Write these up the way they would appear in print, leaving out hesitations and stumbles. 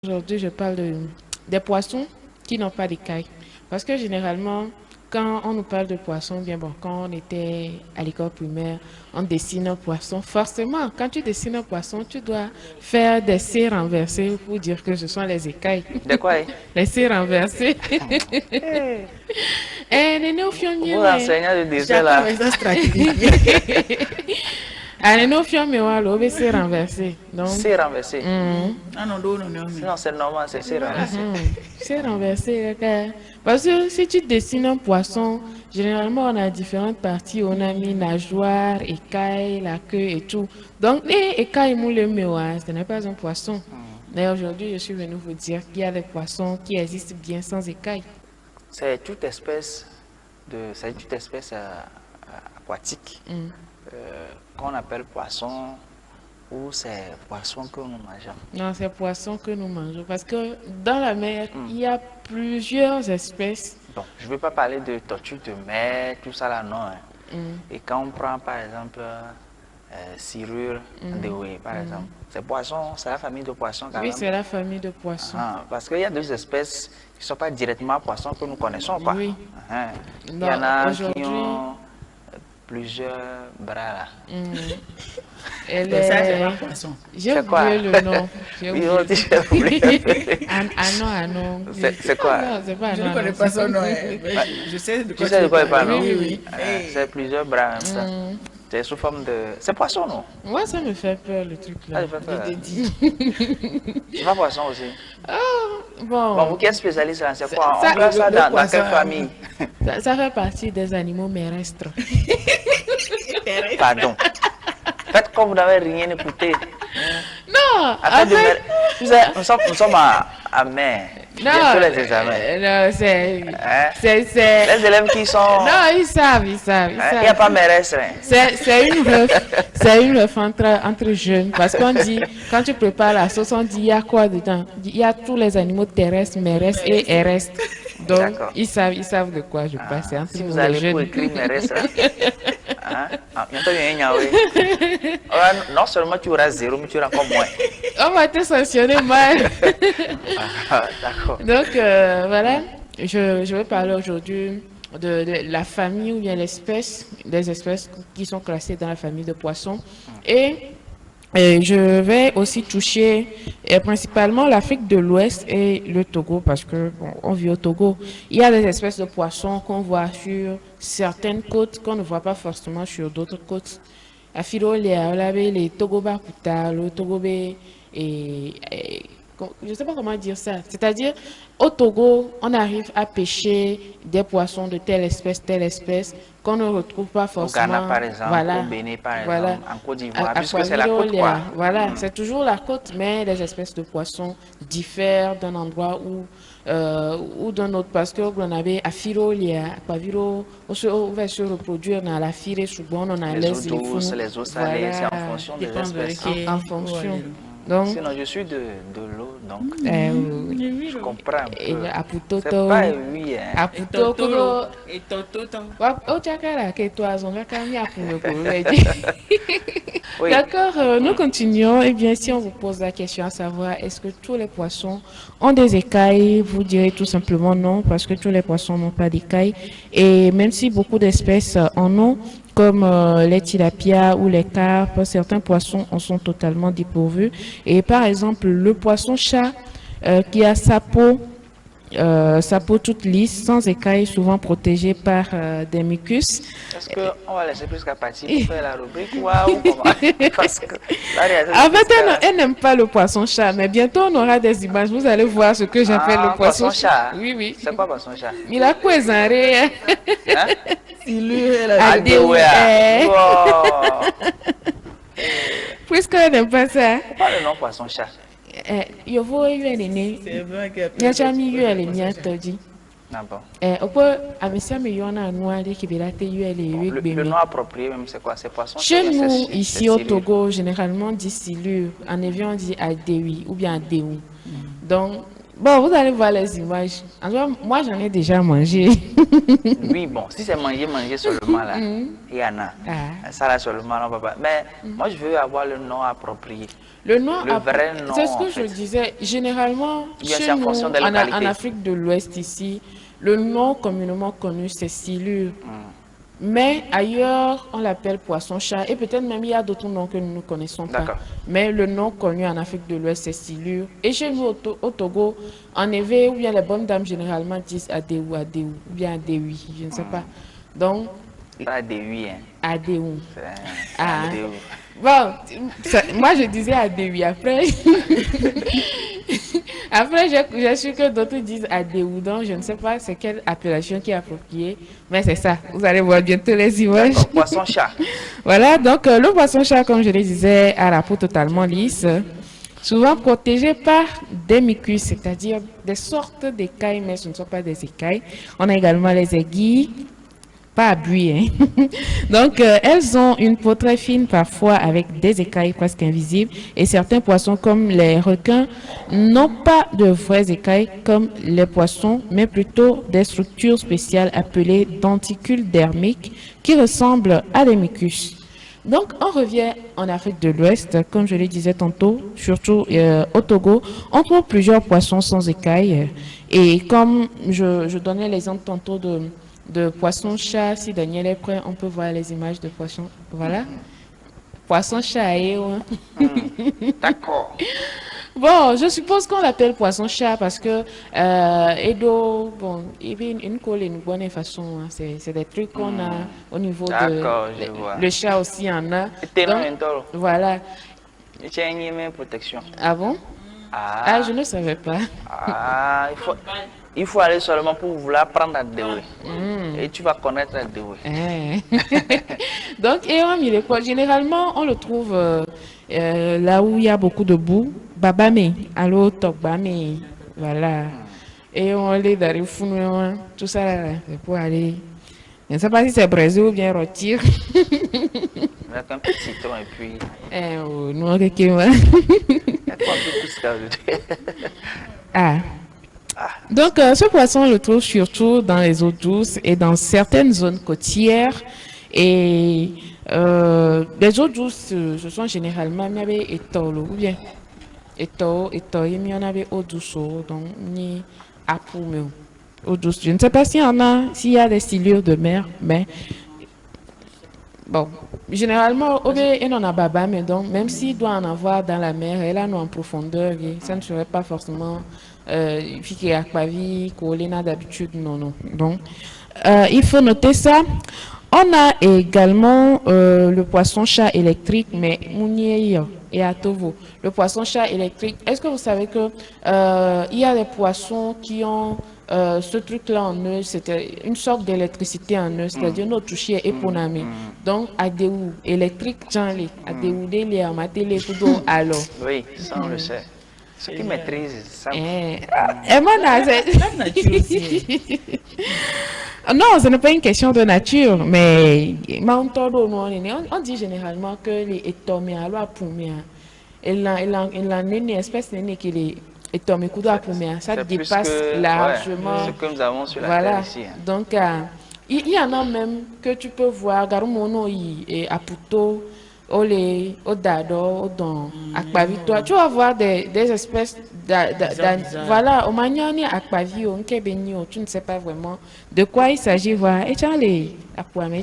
Aujourd'hui, je parle des poissons qui n'ont pas d'écailles. Parce que généralement, quand on nous parle de poissons, bien bon, quand on était à l'école primaire, on dessine un poisson. Forcément, quand tu dessines un poisson, tu dois faire des C renversés pour dire que ce sont les écailles. De quoi? Les C renversés. Eh, Eh, nene ofionye Vos we. enseignants de dessin Chacun là, avec sa stratégie. Ah, nene ofionye wa lo, be C renversé. Donc, c'est renversé. Ah non, non, non, non. Sinon, c'est normal, c'est renversé. c'est renversé. Parce que si tu dessines un poisson, généralement on a différentes parties. On a mis nageoire, écaille, la queue et tout. Donc, les écailles, ce n'est pas un poisson. Mais aujourd'hui, je suis venue vous dire qu'il y a des poissons qui existent bien sans écailles. C'est toute espèce aquatique qu'on appelle poisson ou c'est poisson que nous mangeons. Non, c'est poisson que nous mangeons. Parce que dans la mer, il y a plusieurs espèces. Bon, je ne veux pas parler de tortues de mer, tout ça là, non. Hein. Et quand on prend par exemple cirure de whey, par exemple, c'est poisson, c'est la famille de poissons quand Oui, même. c'est la famille de poissons. Parce qu'il y a deux espèces qui ne sont pas directement poissons que nous connaissons pas. Oui. Il y en Non, a qui aujourd'hui, ont plusieurs bras là. elle Et ça, c'est est... un poisson. J'ai C'est quoi? oublié le nom. J'ai Oui, oublié. on dit j'ai oublié. Ah non. C'est quoi? Non, c'est pas Je non, ne connais non, pas c'est son nom. Mais je sais de Tu quoi sais de quoi il parle, non? Oui, oui. C'est plusieurs bras même ça. C'est sous forme de... C'est poisson, non? Moi, ça me fait peur, le truc Ah, là. je fais peur. Je t'ai dit. C'est pas poisson aussi. Bon, Bon, vous qui êtes spécialiste là, c'est quoi? ça- On place ça le dans quelle poisson, famille? ça fait partie des animaux terrestres. Pardon. Faites comme vous n'avez rien écouté. Non, Après en de fait, mer, tu sais, nous sommes à mer. non, Bientôt les examens. non, c'est... Hein? C'est... Les élèves qui sont... Non, ils savent. Il n'y a pas mairesse. Hein? C'est une ref entre jeunes. Parce qu'on dit, quand tu prépares la sauce, on dit, il y a quoi dedans? Il y a tous les animaux terrestres, maires et terrestres. Donc, D'accord. ils savent de quoi je parle. C'est entre Si nous, vous les allez pour jeunes. écrire mairesse là. Hein? Bientôt, il y a non seulement tu auras zéro, mais tu auras encore moins. On va te sanctionner mal. D'accord. Donc, voilà, je vais parler aujourd'hui de la famille ou bien l'espèce, des espèces qui sont classées dans la famille de poissons. Et je vais aussi toucher principalement l'Afrique de l'Ouest et le Togo parce que bon, on vit au Togo. Il y a des espèces de poissons qu'on voit sur certaines côtes qu'on ne voit pas forcément sur d'autres côtes. Afirolia, les Togoba Kuta, le Togobé et je ne sais pas comment dire ça. C'est-à-dire, au Togo, on arrive à pêcher des poissons de telle espèce, qu'on ne retrouve pas Au forcément. Ghana, par exemple, Voilà. au Bénin, par Voilà. exemple, en Côte d'Ivoire, puisque c'est la côte, Aquavirolia, quoi. voilà, c'est toujours la côte, mais les espèces de poissons diffèrent d'un endroit ou d'un autre. Parce que on avait Afirolia, Aquaviro, on va se reproduire dans la fire, souvent on a Les eaux douces, les eaux salées, c'est en fonction des Dépend de espèces. qui- en fonction. Ouais. Donc, Sinon, je suis de l'eau, donc oui. je comprends un Et peu. à C'est Putoto, pas oui, hein. à Et Putoto, Totoro. Et Tototo. au Tchakara, que toi, on va quand même pour me Oui. D'accord, nous continuons. Eh bien, si on vous pose la question à savoir, est-ce que tous les poissons ont des écailles? Vous direz tout simplement non, parce que tous les poissons n'ont pas d'écailles. Et même si beaucoup d'espèces en ont, comme les tilapias ou les carpes, certains poissons en sont totalement dépourvus. Et par exemple, le poisson-chat qui a sa peau toute lisse, sans écailles, souvent protégée par des mucus. Est-ce qu'on va laisser plus qu'à partir pour faire la rubrique ou comment? Parce que là, il y a En fait, elle n'aime pas le poisson-chat, mais bientôt on aura des images. Vous allez voir ce que j'appelle le poisson-chat. Oui. C'est quoi poisson-chat? Il a quoi, Zanré? Hein? Si lui, elle a Ah, dit- Wow. Puisqu'elle n'aime pas ça, Pas le nom poisson-chat. il faut y aller. C'est vrai qu'elle Il y a jamais eu elle est dit. Ah bon. On peut, à monsieur Millona, noir, qui veut la Le nom approprié même, c'est quoi? C'est poisson Chez c'est- nous, c'est- ici c'est au Cyril. Togo, généralement on dit silure. En évian, on dit Adéwi ou bien Adéou. Donc, Bon, vous allez voir les images. En tout cas, moi, j'en ai déjà mangé. Oui, bon, si c'est manger seulement là, il y en a. Ah. Ça là seulement, on va pas. Mais moi, je veux avoir le nom approprié. Le nom, Le vrai nom, c'est ce que en je fait. disais. Généralement, Bien, chez c'est en nous, fonction des en localités. Afrique de l'Ouest ici, le nom communément connu, c'est silure. Mais ailleurs, on l'appelle poisson-chat. Et peut-être même il y a d'autres noms que nous ne connaissons pas. D'accord. Mais le nom connu en Afrique de l'Ouest, c'est silure. Et chez nous, au Togo, en éveil, ou bien les bonnes dames généralement disent Adéou, Adéou, ou bien Adéoui, je ne sais pas. Donc, Pas des huit, hein. Adéou. C'est Ah. un déo. Bon, moi je disais Adéoui. Après, après j'ai su que d'autres disent Adéou. Donc, je ne sais pas c'est quelle appellation qui est appropriée. Mais c'est ça. Vous allez voir bientôt les images. D'accord, poisson-chat. Voilà, donc le poisson-chat, comme je le disais, a la peau totalement lisse, souvent protégé par des mucus, c'est-à-dire des sortes d'écailles, mais ce ne sont pas des écailles. On a également les aiguilles, pas à buis, hein. Donc, elles ont une peau très fine, parfois avec des écailles presque invisibles. Et certains poissons, comme les requins, n'ont pas de vraies écailles comme les poissons, mais plutôt des structures spéciales appelées denticules dermiques qui ressemblent à des mucus. Donc, on revient en Afrique de l'Ouest, comme je le disais tantôt, surtout au Togo, on trouve plusieurs poissons sans écailles. Et comme je donnais l'exemple tantôt de poisson-chat, si Daniel est prêt, on peut voir les images de poisson. Voilà. Poisson-chat, D'accord. Bon, je suppose qu'on l'appelle poisson-chat parce que Edo, bon, il y a une colle et une bonne façon. Hein, c'est des trucs qu'on a au niveau de. D'accord, je vois. Le chat aussi en a. T'es Donc, non, voilà. tu as une protection. Ah bon? Ah, Ah, je ne savais pas. ah, il faut aller seulement pour vouloir prendre la déoué. Et tu vas connaître la déoué. Donc, et on il quoi? Généralement, on le trouve là où il y a beaucoup de boue. Babame, allo Togbame, voilà. Et on les dans fous, tout ça là, c'est pour aller. Je ne sais pas si c'est Brésil ou bien rôtir. Avec un petit citron et puis. Non, quelqu'un. Il y a quoi un peu plus ça? Ah. Donc, ce poisson, on le trouve surtout dans les eaux douces et dans certaines zones côtières. Et les eaux douces, ce sont généralement et tolo, ou bien et il y en avait eau douce, donc ni à eau douce. Je ne sais pas s'il y a des silures de mer, mais bon, généralement, il n'en a pas, mais donc, même s'il doit en avoir dans la mer, elle en a en profondeur, et ça ne serait pas forcément fiché à Aquavie, Colena d'habitude, non, non. Donc, il faut noter ça. On a également le poisson-chat électrique, mais Mounier et Atovo. Le poisson-chat électrique, est-ce que vous savez que il y a des poissons qui ont ce truc-là en eux, c'était une sorte d'électricité en eux, c'est-à-dire notre toucher est pour n'amer. Donc, Adéou, électrique, j'en ai. Adéou, délé, à ma télé, tout alors. Oui, ça on le sait. Ceux qui maîtrisent ça. Non, ce n'est pas une question de nature, mais on dit généralement que les étomes, alors pour moi, il a une espèce de qui est étomes, ça dépasse largement. Ce que nous avons sur la Voilà. terre ici. Hein. Donc, il y en a même que tu peux voir, Garumono et Aputo, au Dado, au Don, Akpavito. Tu vas voir des espèces voilà, au Magnani, Akpavio, Nkebenio, tu ne sais pas vraiment de quoi il s'agit. Voilà. Et tiens, les Akpame,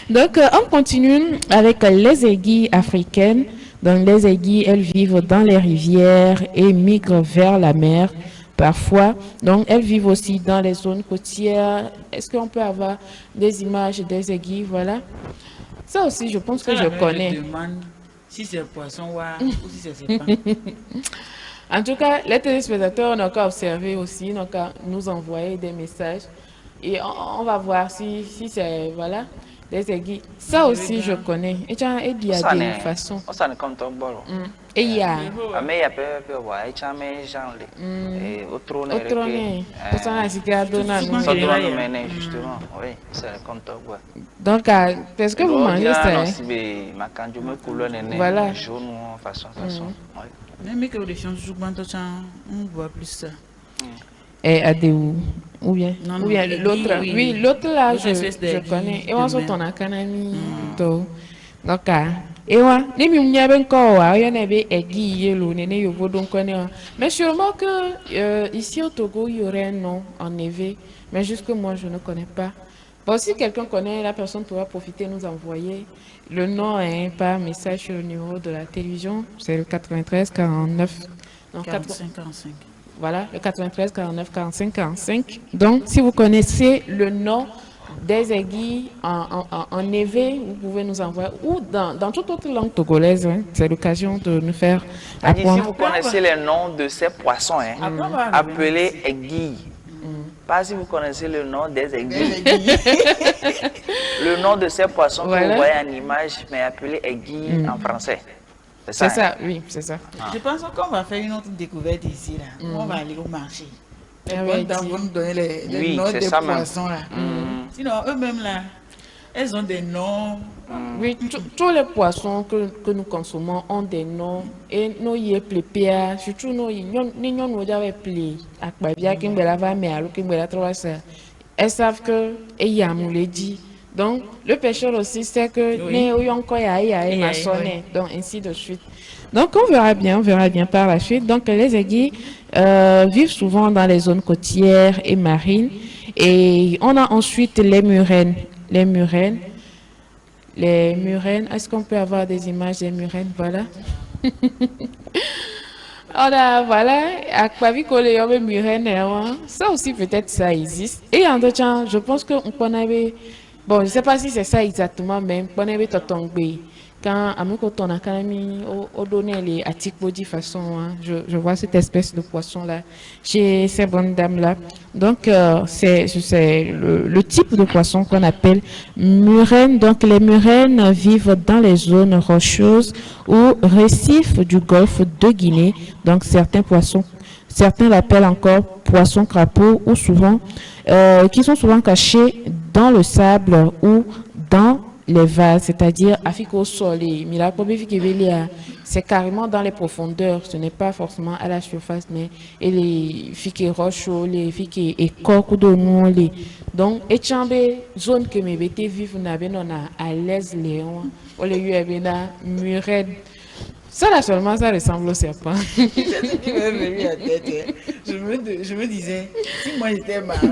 donc, on continue avec les aiguilles africaines. Donc, les aiguilles, elles vivent dans les rivières et migrent vers la mer parfois. Donc, elles vivent aussi dans les zones côtières. Est-ce qu'on peut avoir des images des aiguilles? Voilà. Ça aussi, je pense que je connais. Je demande si c'est poisson ou si c'est pas. En tout cas, les téléspectateurs n'ont qu'à observer aussi, n'ont qu'à nous envoyer des messages. Et on va voir si c'est, voilà, des aiguilles. Ça aussi, je connais. Et il y a des façons. Ça ne compte pas. Et il y a. Mais il y a peu voir, et tu as mes gens. Et autre ne. Pour ça, on a dit qu'il y a ça doit nous mener, justement. Oui, ça ne compte pas. Donc, parce que vous mangez ça. Ma candidature me couleur, Voilà. jaune, façon. Même que les gens jouent quand on voit plus ça. Et à des ou bien Non, ou bien non, l'autre oui, oui oui. l'autre là L'autre espèce je de connais vie et on de se mer. tourne à canami to donc et wa ni mi nya ben ko wa ya na be egi yelo ne ne yovo donc connais mais sûrement que ici au Togo il y aurait un nom en éveil mais jusque moi je ne connais pas. Bon, si quelqu'un connaît, la personne pourra profiter, nous envoyer le nom par message sur le numéro de la télévision. C'est le 93 49 non, 45, 45. voilà, le 93 49 45 45. Donc, si vous connaissez le nom des aiguilles en éveil, vous pouvez nous envoyer, ou dans toute autre langue togolaise, hein. C'est l'occasion de nous faire C'est-à-dire, si apprendre. vous connaissez les noms de ces poissons, hein, Après, on va appelez aiguilles. Pas si vous connaissez le nom des aiguilles. Le nom de ces poissons que Voilà. vous voyez en image, mais appelez aiguilles en français. C'est ça. ça, oui, c'est ça. Je pense qu'on va faire une autre découverte ici. Là. On va aller au marché. Les Ah bonnes ouais, dames dis. vont nous donner les Oui, noms c'est des ça même. poissons. Là. Sinon, eux-mêmes, là, elles ont des noms. Oui, tous les poissons que nous consommons ont des noms et nous y est plépia, surtout nous y nous avons plé à Babia qui me l'a mais à l'autre qui me l'a trouvé ça. Elles savent que et y a moulé dit. Donc le pêcheur aussi sait que Oui. né encore y a ma Oui. sonné, donc ainsi de suite. Donc on verra bien par la suite. Donc les aiguilles vivent souvent dans les zones côtières et marines et on a ensuite les murènes. Les murènes, est-ce qu'on peut avoir des images des murènes? Voilà. On a, voilà, à Kwabikole, il y a des murènes. Ça aussi, peut-être, ça existe. Et en d'autres temps, je pense qu'on avait. Bon, je ne sais pas si c'est ça exactement, mais on avait Totongbe. Quand Amiko Tonakami a donné les Atikbodi façon, hein, je vois cette espèce de poisson-là chez ces bonnes dames-là. Donc, c'est le type de poisson qu'on appelle murène. Donc, les murènes vivent dans les zones rocheuses ou récifs du golfe de Guinée. Donc, certains l'appellent encore poisson crapaud ou souvent, qui sont souvent cachés dans le sable ou dans les vases, c'est-à-dire Afiko Soleil, c'est carrément dans les profondeurs, ce n'est pas forcément à la surface, mais et les fiques roches, les fiques et corps de nous, les donc et chambe zone que mes bêtés vivent n'avait non à l'aise léon, ou les yuabena murène. Ça là seulement ça ressemble au serpent. C'est ce qui m'est venu à la tête. Hein. Je me disais, si moi j'étais marin,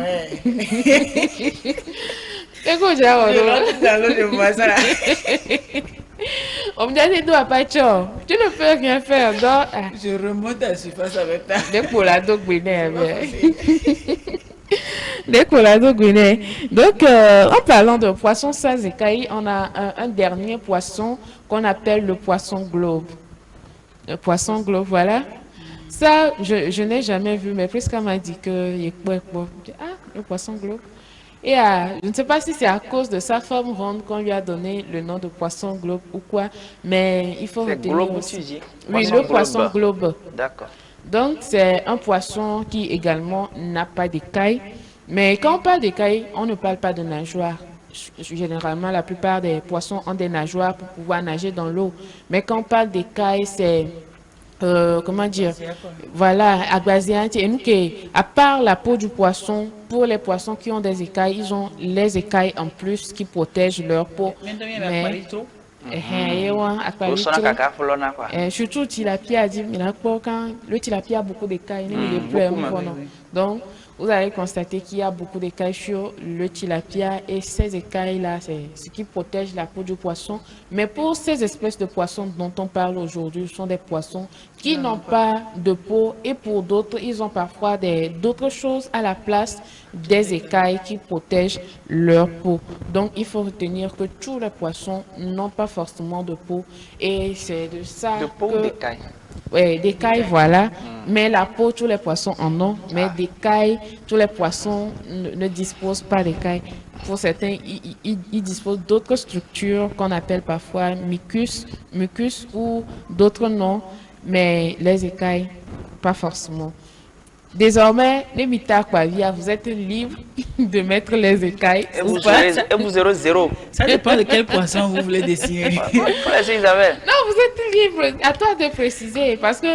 Écoute, j'ai dans l'eau, je vois ça là. on me dit doigts pas tu ne peux rien faire donc Je remonte à la surface avec ta. des colados guinéens. Des colados guinéens. Donc en parlant de poisson sans écailles, on a un dernier poisson qu'on appelle le poisson globe. Le poisson globe, voilà. Ça, je n'ai jamais vu, mais Prisca m'a dit que il est quoi. Ah, le poisson globe. Et je ne sais pas si c'est à cause de sa forme ronde qu'on lui a donné le nom de poisson globe ou quoi, mais il faut C'est retenir globe, aussi. tu dis? Oui, le poisson globe. D'accord. Donc, c'est un poisson qui également n'a pas d'écailles. Mais quand on parle d'écailles, on ne parle pas de nageoires. Généralement, la plupart des poissons ont des nageoires pour pouvoir nager dans l'eau. Mais quand on parle d'écailles, c'est comment dire, voilà, agbasiante. Et nous, à part la peau du poisson, pour les poissons qui ont des écailles, ils ont les écailles en plus qui protègent leur peau. Mais, surtout tilapia, quand le tilapia a beaucoup d'écailles, il est plus donc vous allez constater qu'il y a beaucoup d'écailles sur le tilapia et ces écailles-là, c'est ce qui protège la peau du poisson. Mais pour ces espèces de poissons dont on parle aujourd'hui, ce sont des poissons qui n'ont pas de peau et pour d'autres, ils ont parfois d'autres choses à la place des écailles qui protègent leur peau. Donc, il faut retenir que tous les poissons n'ont pas forcément de peau et c'est de ça de peau que... d'écailles. Oui, d'écailles, voilà. Mais la peau, tous les poissons en ont. Mais d'écailles, tous les poissons ne disposent pas d'écailles. Pour certains, ils disposent d'autres structures qu'on appelle parfois mucus ou d'autres noms. Mais les écailles, pas forcément. Désormais, les Mitakwavia, vous êtes libre de mettre les écailles Et ou pas. vous aurez 0. Ça dépend de quel poisson vous voulez dessiner. Faut laisser Isabelle. Non, vous êtes libre. À toi de préciser parce que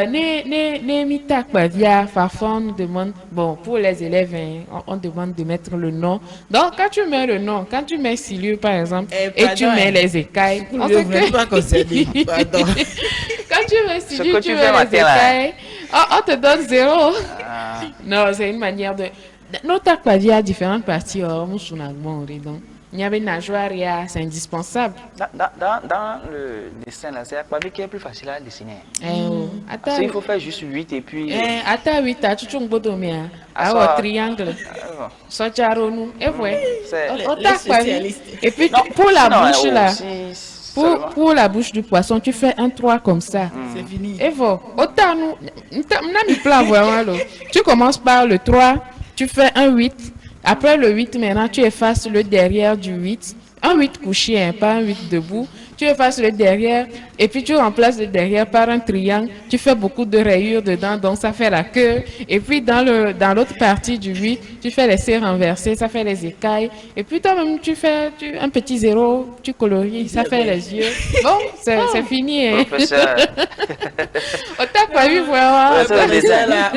les Mitakwavia, parfois on nous demande, bon, pour les élèves, hein, on demande de mettre le nom. Donc, quand tu mets le nom, quand tu mets Silure par exemple, et tu Pardon, mets hein. les écailles, Vous on ne sait voulez que- pas concerner. Pardon. Quand tu mets Silure, que tu tu mets fais les matin, là. écailles, on te donne 0. Ah, Non, c'est une manière de... Notre aquavia a différentes parties. Donc, il y avait une nageoire, c'est indispensable. dans le dessin, là, c'est Aquavi qui est plus facile à dessiner. Parce qu'il faut faire juste 8 et puis. Attends, oui, tu as un bodomia. Ah, Ah, ça- triangle. bon. Socharonou. Et voilà. C'est- Autre les aquavia. spécialistes. Et puis, Non, pour la sinon, bouche, là, seulement. pour la bouche du poisson, tu fais un 3 comme ça. C'est fini. Et voilà. Autant nous, plan vraiment, là. Tu commences par le 3, tu fais un 8. Après le 8, maintenant, tu effaces le derrière du 8. Un 8 couché, hein, pas un 8 debout. Tu effaces le derrière et puis tu remplaces le derrière par un triangle. Tu fais beaucoup de rayures dedans, donc ça fait la queue. Et puis dans l'autre partie du 8, tu fais les C renversés, ça fait les écailles. Et puis toi-même, tu fais un petit 0, tu colories, ça fait les yeux. Bon, c'est fini. Hein. Professeur. On t'a pas vu, voilà. Ouais, ça, le dessin. là.